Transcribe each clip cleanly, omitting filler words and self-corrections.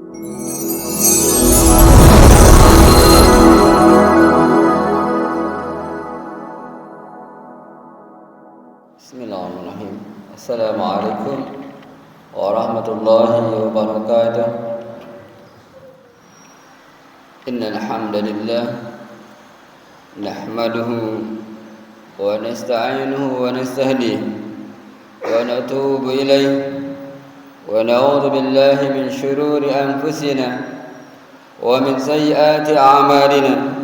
Bismillahirrahmanirrahim. Assalamualaikum warahmatullahi wabarakatuh. Innal hamdalillah nahmaduhu wa nasta'inuhu wa nastahdihi wa natubu ilayhi wa na'udzu billahi min shururi anfusina wa min sayyiati a'malina.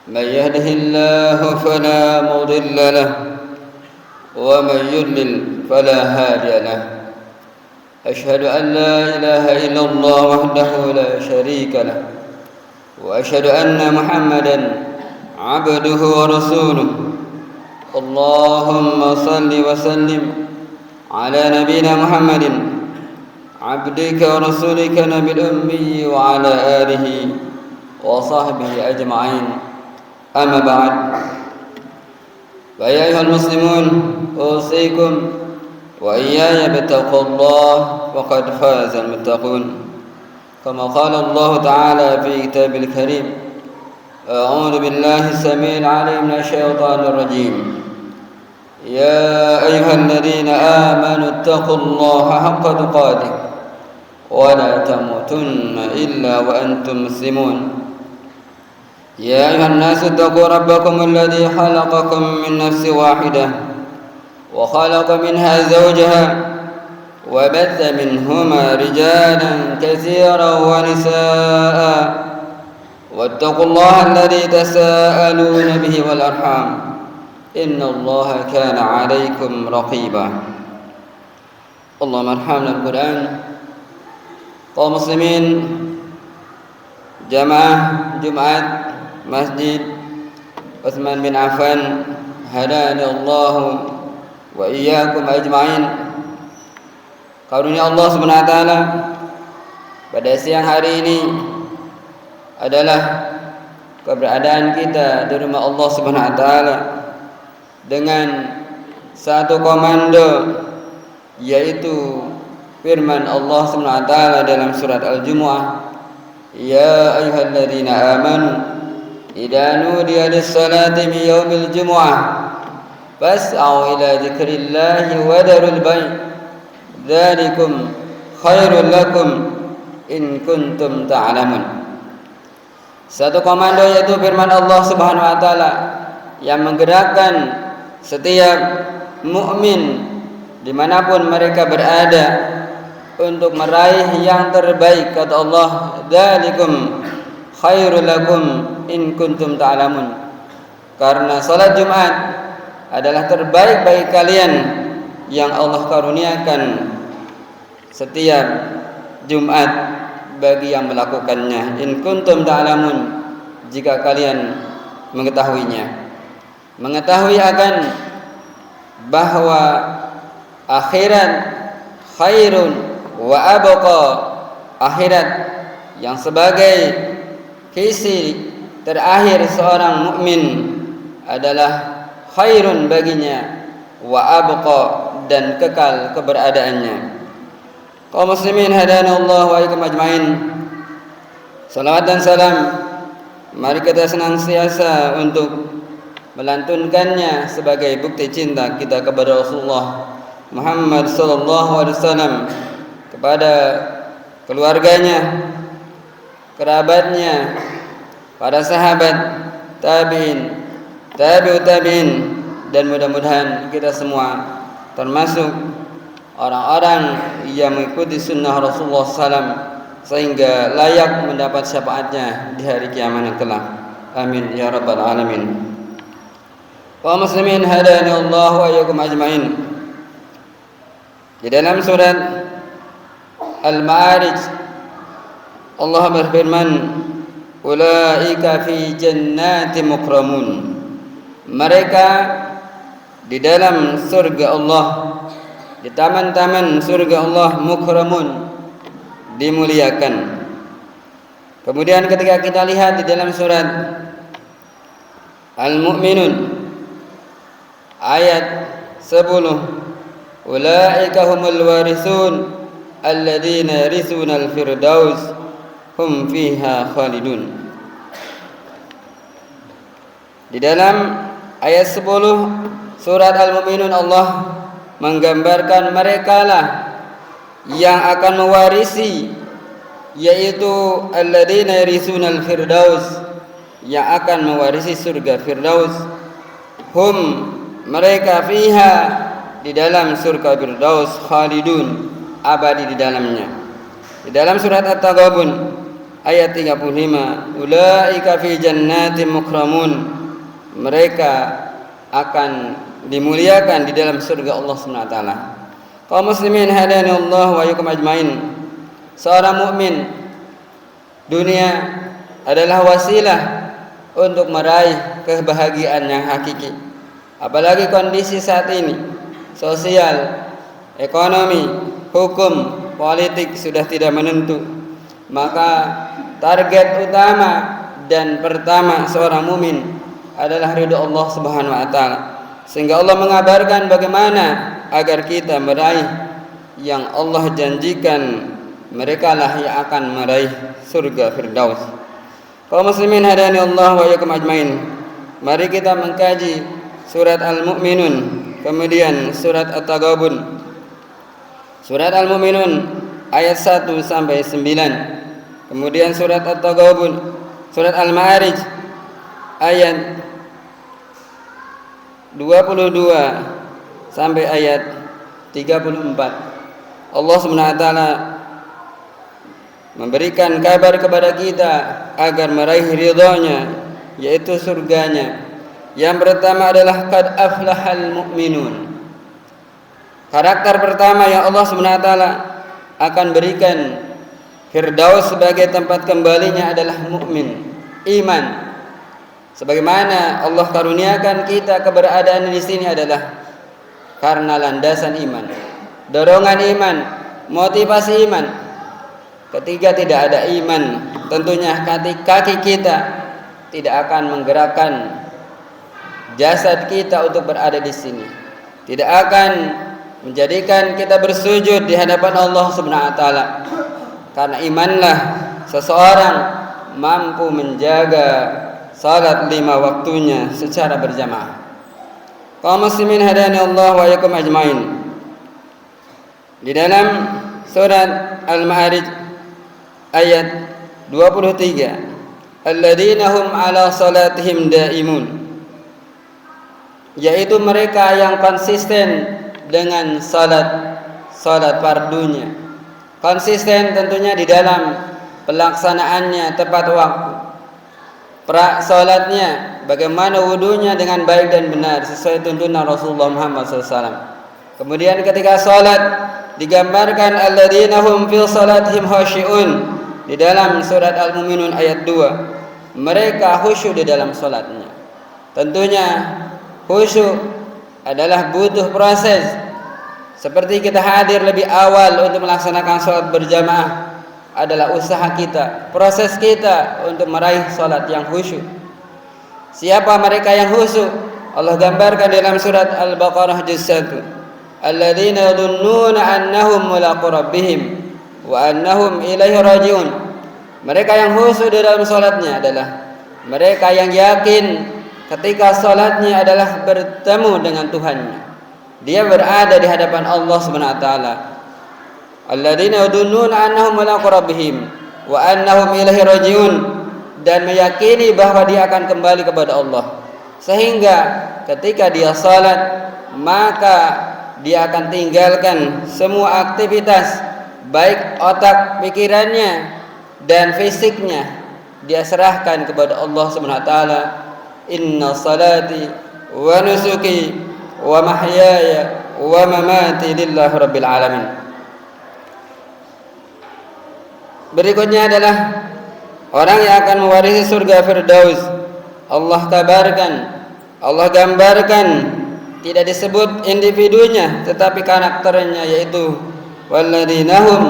Man yahdihillahu fala mudilla lahu wa man yudlil fala hadiya lahu. Asyhadu an la ilaha illallah wahdahu la syarika lahu wa asyhadu anna Muhammadan abduhu wa rasuluh. Allahumma salli wa sallim ala nabiyyina Muhammadin abdika wa rasulika nabil ummi wa ala alihi wa sahbihi ajma'in. Amma ba'd. Ya ayyuhal muslimun, usikum wa iyaya bittaqwallah faqad fazal muttaqun. Kama qala Allah Ta'ala fi kitabil karim. A'udzu billahi as-sami'il 'alim minasy syaithanir rajim. Ya ayyuhalladzina amanu taqullaha haqqa tuqatih wa la tamutunna illa wa antum muslimun. يا أيها الناس اتقوا ربكم الذي خلقكم من نفس واحدة وخلق منها زوجها وبث منهما رجالا كثيرا ونساء واتقوا الله الذي تساءلون به والأرحام إن الله كان عليكم رقيبا. اللهم ارحمنا القرآن. kaum muslimin jamaah Jumat Masjid Utsman bin Affan hadani Allah wa iyyakum ajma'in. Karunia Allah Subhanahu wa taala pada siang hari ini adalah keberadaan kita di rumah Allah Subhanahu wa taala dengan satu komando, yaitu firman Allah Subhanahu wa taala dalam surat Al-Jumu'ah, ya ayyuhalladzina amanu idza nudiya lis-salati min yaumil jumu'ah fas'au ila dzikrillahi wa darul bai' dzalikum khairul lakum in kuntum ta'lamun. Satu komando, yaitu firman Allah Subhanahu wa taala yang menggerakkan setiap mukmin dimanapun mereka berada untuk meraih yang terbaik. Kata Allah, dzalikum khairul lakum in kuntum ta'lamun. Karena salat Jumat adalah terbaik bagi kalian yang Allah karuniakan setiap Jumat bagi yang melakukannya. In kuntum ta'lamun, jika kalian mengetahuinya, mengetahui akan bahwa akhirat khairun wa abqa, akhirat yang sebagai visi terakhir seorang mukmin adalah khairun baginya, wa abqa, dan kekal keberadaannya. Kaum muslimin hadanallahu wa iyyakum ajmain. Salawat dan salam mari kita senantiasa untuk melantunkannya sebagai bukti cinta kita kepada Rasulullah Muhammad sallallahu alaihi wasallam, kepada keluarganya, kerabatnya, para sahabat, tabi'in, tabi'ut tabi'in, dan mudah-mudahan kita semua termasuk orang-orang yang mengikuti sunnah Rasulullah SAW sehingga layak mendapat syafaatnya di hari kiamat kelak. Amin ya rabbal alamin. Kaum muslimin hadani Allah wa iyyakum ajmain. Di dalam surat Al-Ma'arij Allah berfirman, ulaika fi jannati mukramun. Mereka di dalam surga Allah, di taman-taman surga Allah, mukramun, dimuliakan. Kemudian ketika kita lihat di dalam surat Al-Mu'minun ayat 10, ulaika humul warisun alladzina yarithunal firdaus hum fiha khalidun. Di dalam ayat 10 surat Al-Mu'minun Allah menggambarkan merekalah yang akan mewarisi, yaitu alladzina yarithunal firdaus, yang akan mewarisi surga Firdaus. Hum, mereka, fiha, di dalam surga Firdaus, khalidun, abadi di dalamnya. Di dalam surat At-Taghabun ayat 35, ulaika fi jannatin mukramun, mereka akan dimuliakan di dalam surga Allah Subhanahu wa taala. Kaum muslimin hadani Allah wa iyyakum ajmain. Seorang mukmin, dunia adalah wasilah untuk meraih kebahagiaan yang hakiki. Apalagi kondisi saat ini, sosial, ekonomi, hukum, politik sudah tidak menentu. Maka target utama dan pertama seorang mukmin adalah ridha Allah Subhanahu wa taala. Sehingga Allah mengabarkan bagaimana agar kita meraih yang Allah janjikan, merekalah yang akan meraih surga Firdaus. Kaum muslimin hadani Allah wa iyyakum ajmain. Mari kita mengkaji surat Al-Mu'minun, kemudian surat At-Taghabun. Surat Al-Mu'minun ayat 1 sampai 9. Kemudian surat At-Taghabun, surat Al-Ma'arij ayat 22 sampai ayat 34. Allah Subhanahu wa taala memberikan kabar kepada kita agar meraih ridhonya, yaitu surganya. Yang pertama adalah qad aflahal mu'minun. Karakter pertama yang Allah Subhanahu wa taala akan berikan Firdaus sebagai tempat kembalinya adalah mukmin, iman. Sebagaimana Allah karuniakan kita keberadaan di sini adalah karena landasan iman, dorongan iman, motivasi iman. Ketika tidak ada iman, tentunya kaki kita tidak akan menggerakkan jasad kita untuk berada di sini. Tidak akan menjadikan kita bersujud di hadapan Allah Subhanahu wa taala. Karena imanlah seseorang mampu menjaga salat 5 waktunya secara berjamaah. Kaum muslimin hadani Allah wa iyyakum ajmain. Di dalam surat Al-Ma'arij ayat 23, alladzina hum ala salatihim daimun, yaitu mereka yang konsisten dengan salat fardunya. Konsisten tentunya di dalam pelaksanaannya tepat waktu. Salatnya, bagaimana wudunya dengan baik dan benar sesuai tuntunan Rasulullah Muhammad SAW. Kemudian ketika salat digambarkan alladzina hum fi salatihim khashi'un. Di dalam surat Al-Mu'minun ayat 2, mereka khusyuk di dalam salatnya. Tentunya khusyuk adalah butuh proses. Seperti kita hadir lebih awal untuk melaksanakan salat berjamaah adalah usaha kita, proses kita untuk meraih salat yang khusyuk. Siapa mereka yang khusyuk? Allah gambarkan dalam surat Al-Baqarah juz 1. Alladzina yadhunnuna annahum mulaqu rabbihim wa annahum ilaihi raji'un. Mereka yang khusyuk di dalam salatnya adalah mereka yang yakin ketika salatnya adalah bertemu dengan Tuhannya. Dia berada di hadapan Allah Subhanahu wa taala. Alladzina yadunnuna annahum mulaqu rabbihim wa annahum ilaihi raji'un, dan meyakini bahwa dia akan kembali kepada Allah. Sehingga ketika dia salat, maka dia akan tinggalkan semua aktivitas baik otak pikirannya dan fisiknya, dia serahkan kepada Allah Subhanahu wa taala. Inna salati wa nusuki wa mahyaya wa mamati lillahi rabbil alamin. Berikutnya adalah orang yang akan mewarisi surga Firdaus. Allah kabarkan, Allah gambarkan, tidak disebut individunya tetapi karakternya, yaitu walladzina hum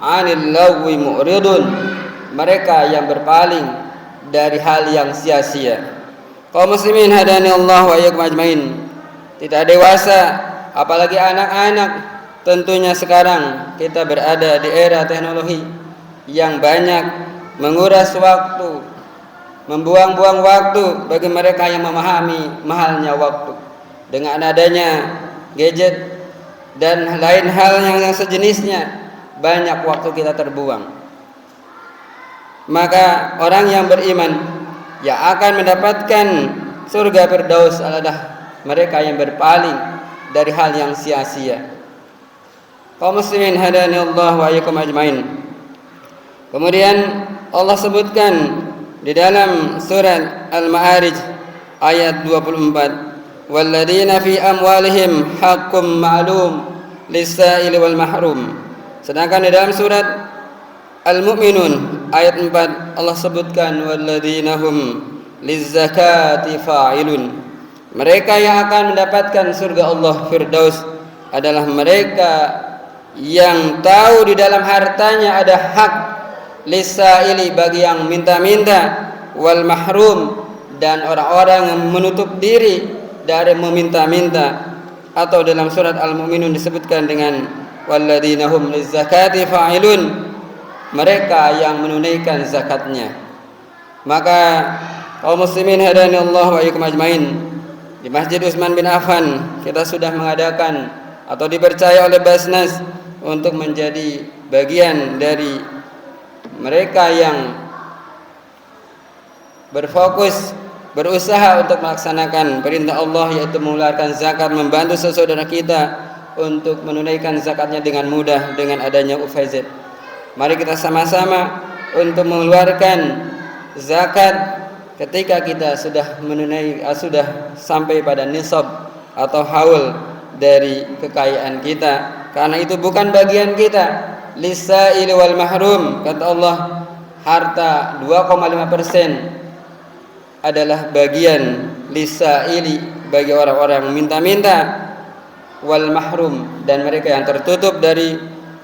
'anil lagwi mu'ridun, mereka yang berpaling dari hal yang sia-sia. Kaum muslimin hadani Allah wa iyyakum ajmain. Tidak dewasa, apalagi anak-anak tentunya sekarang kita berada di era teknologi yang banyak menguras waktu, membuang-buang waktu bagi mereka yang memahami mahalnya waktu. Dengan adanya gadget dan lain hal yang sejenisnya, banyak waktu kita terbuang. Maka orang yang beriman yang akan mendapatkan surga Firdaus adalah mereka yang berpaling dari hal yang sia-sia. Kaum muslimin hadani Allah wa iyyakum ajmain. Kemudian Allah sebutkan di dalam surat Al-Ma'arij ayat 24, walladzina fi amwalihim haqqum ma'lum lis-sa'ili wal mahrum. Sedangkan di dalam surat Al-Mu'minun ayat 4 Allah sebutkan walladzina hum liz-zakati fa'ilun. Mereka yang akan mendapatkan surga Allah Firdaus adalah mereka yang tahu di dalam hartanya ada hak lis-sa'ili bagi yang minta-minta, wal mahrum dan orang-orang yang menutup diri dari meminta-minta. Atau dalam surat Al-Mu'minun disebutkan dengan walladzina hum liz-zakati fa'ilun, mereka yang menunaikan zakatnya. Maka kaum muslimin hadani Allah wa iyyakum ajmain, di Masjid Utsman bin Affan kita sudah mengadakan atau dipercaya oleh Basnas untuk menjadi bagian dari mereka yang berfokus berusaha untuk melaksanakan perintah Allah, yaitu mengeluarkan zakat, membantu saudara kita untuk menunaikan zakatnya dengan mudah dengan adanya UFZ. Mari kita sama-sama untuk mengeluarkan zakat ketika kita sudah sudah sampai pada nisab atau haul dari kekayaan kita, karena itu bukan bagian kita. Lis-sa'ili wal mahrum, kata Allah, harta 2,5% adalah bagian lis-sa'ili bagi orang-orang minta-minta, wal mahrum dan mereka yang tertutup dari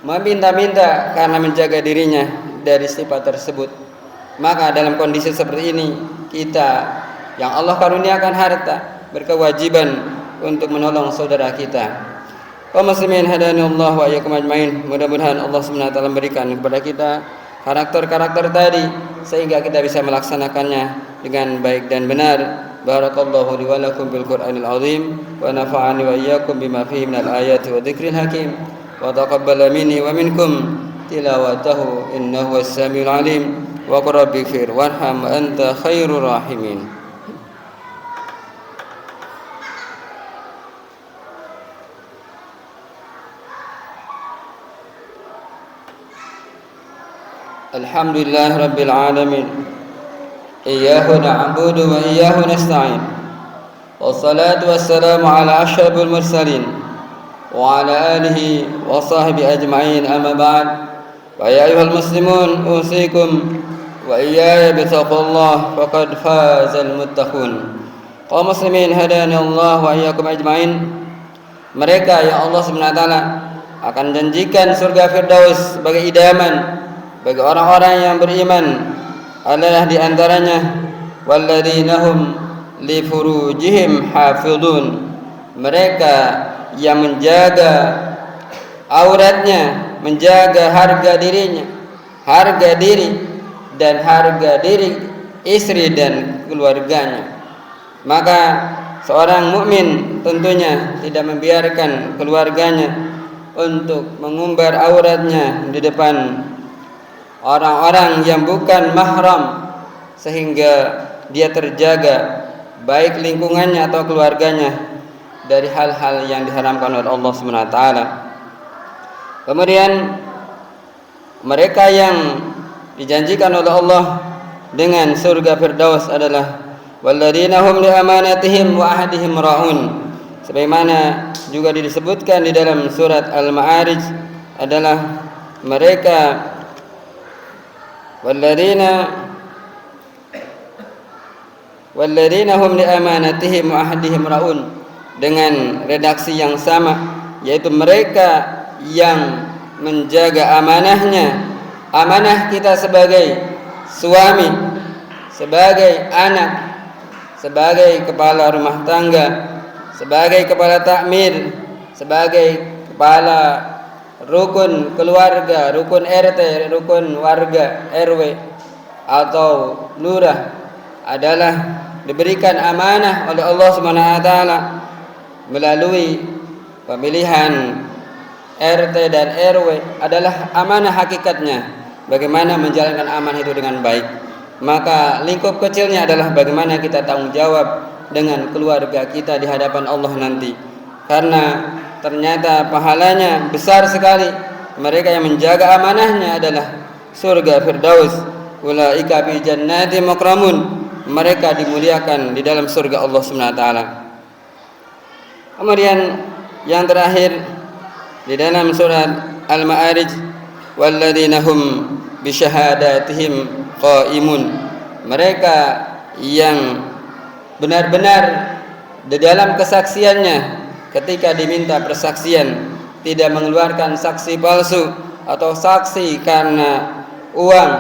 meminta-minta karena menjaga dirinya dari sifat tersebut. Maka dalam kondisi seperti ini, kita yang Allah karuniakan harta berkewajiban untuk menolong saudara kita. Kaum muslimin hadani Allah wa iyyakum ajmain. Mudah-mudahan Allah Subhanahu wa taala memberikan kepada kita karakter-karakter tadi sehingga kita bisa melaksanakannya dengan baik dan benar. Barakallahu li wa lakum bil Qur'anil azim wa nafa'ani wa iyyakum bima fihi minal ayati wa dzikril hakim wa taqabbala minni wa minkum tilawatahu innahu was-sami'ul alim wa qur rabbighfir warham anta khairur rahimin. Alhamdulillah rabbil alamin, iyyahu na'budu wa iyyahu nasta'in, wassalatu wassalamu ala asyrafil mursalin wa ala alihi wa sahbihi ajma'in, amma ba'd. Fa ya ayyuhal muslimun usikum wa iyaya bitaqwallah faqad fazal muttaqun. Kaum muslimin hadani Allah wa iyyakum ajma'in, mereka yang Allah Subhanahu wa taala akan janjikan surga Firdaus sebagai idaman bagi orang-orang yang beriman adalah di antaranya walladzina hum li furujihim hafizun, mereka yang menjaga auratnya, menjaga harga dirinya, harga diri dan harga diri istri dan keluarganya. Maka seorang mukmin tentunya tidak membiarkan keluarganya untuk mengumbar auratnya di depan orang-orang yang bukan mahram, sehingga dia terjaga baik lingkungannya atau keluarganya dari hal-hal yang diharamkan oleh Allah Subhanahu wa taala. Kemudian mereka yang dijanjikan oleh Allah dengan surga Firdaus adalah walladzina hum li amanatihim wa ahdihim raun, sebagaimana juga disebutkan di dalam surat Al-Ma'arij adalah mereka walladzina hum li amanatihim wa ahdihim raun, dengan redaksi yang sama, yaitu mereka yang menjaga amanahnya, amanah kita sebagai suami, sebagai anak, sebagai kepala rumah tangga, sebagai kepala takmir, sebagai kepala rukun keluarga, rukun RT, rukun warga RW atau lurah adalah diberikan amanah oleh Allah Subhanahu wa taala melalui pemilihan RT dan RW adalah amanah hakikatnya bagaimana menjalankan amanah itu dengan baik. Maka lingkup kecilnya adalah bagaimana kita tanggung jawab dengan keluarga kita di hadapan Allah nanti. Karena ternyata pahalanya besar sekali. Mereka yang menjaga amanahnya adalah surga Firdaus. Ulaika fi jannati mukramun. Mereka dimuliakan di dalam surga Allah Subhanahu wa taala. Kemudian yang terakhir di dalam surat Al-Ma'arij, walladzina hum bi syahadatihim qaimun. Mereka yang benar-benar di dalam kesaksiannya ketika diminta persaksian tidak mengeluarkan saksi palsu atau saksi karena uang,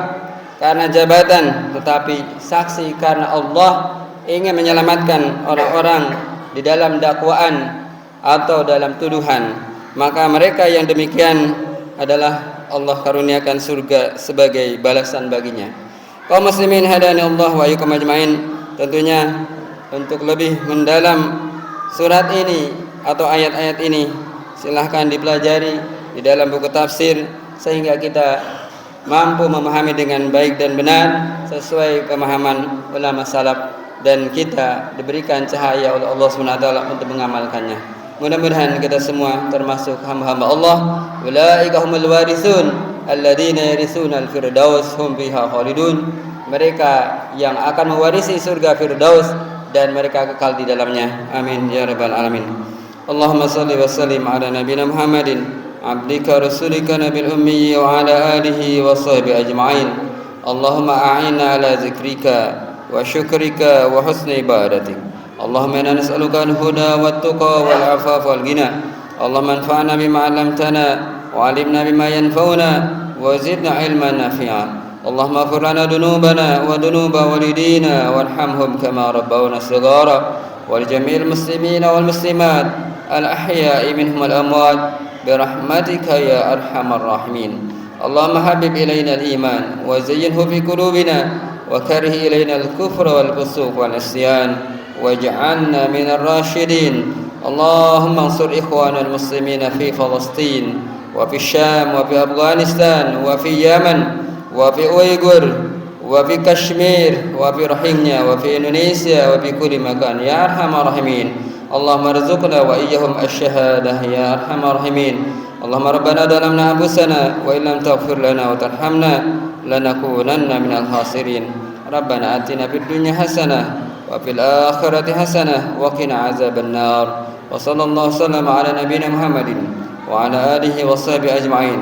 karena jabatan, tetapi saksi karena Allah ingin menyelamatkan orang-orang di dalam dakwaan atau dalam tuduhan. Maka mereka yang demikian adalah Allah karuniakan surga sebagai balasan baginya. Kaum muslimin hadani Allah wa iyyakum ajmain. Tentunya untuk lebih mendalam surat ini atau ayat-ayat ini silahkan dipelajari di dalam buku tafsir sehingga kita mampu memahami dengan baik dan benar sesuai pemahaman ulama salaf dan kita diberikan cahaya oleh Allah Subhanahu wa taala untuk mengamalkannya. Mudah-mudahan kita semua termasuk hamba-hamba Allah. Ulaika humul warisun alladzina yarisuna al-firdaus hum fiha khalidun. Mereka yang akan mewarisi surga Firdaus dan mereka kekal di dalamnya. Amin ya rabbal alamin. Allahumma salli wa sallim ala nabiyina Muhammadin abdika rasulika nabil ummi wa ala alihi wa sahbihi ajma'in. Allahumma a'inna ala zikrika wa syukrika wa husni ibadatik. Allahumma inna nas'aluka al-huda wat-tuqa wal-'afafa wal-ghina. Allahumma anfa'na bima 'allamtana wa 'allimna bima yanfa'una wa zidna 'ilman nafi'a. Allahumma ighfir lana dhunubana wa dhunuba walidina warhamhum kama rabbawna shighara wa li jami'il muslimina wal muslimat al-ahya'i minhum wal-amwat birahmatika ya arhamar rahimin. Allahumma habib ilayna al-iman wa zayyinhu fi qulubina wa karih ilayna al-kufra wal fusuq wal isyan waj'alna minar rasyidin. Allahumma ansur ikhwana al-muslimina fi Palestin wa fi Syam wa fi Afghanistan wa fi Yaman wa fi Uyghur wa fi Kashmir wa fi Rohingya wa fi Indonesia wa fi kulli makan ya arhamar rahimin. Allahumma rzuqna wa iyyahum asy-syahadah ya arhamar rahimin. Allahumma rabbana zalamna anfusana wa illam taghfir lana wa tarhamna lanakunanna minal khasirin. Rabbana atina fid dunya hasanah wa fil akhirati hasanah wa qina azabannar. Wa sallallahu sallama ala nabiyyina Muhammadin wa ala alihi wa sahbihi ajma'in.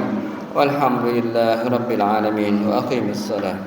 Walhamdulillahi rabbil alamin wa aqimis salat.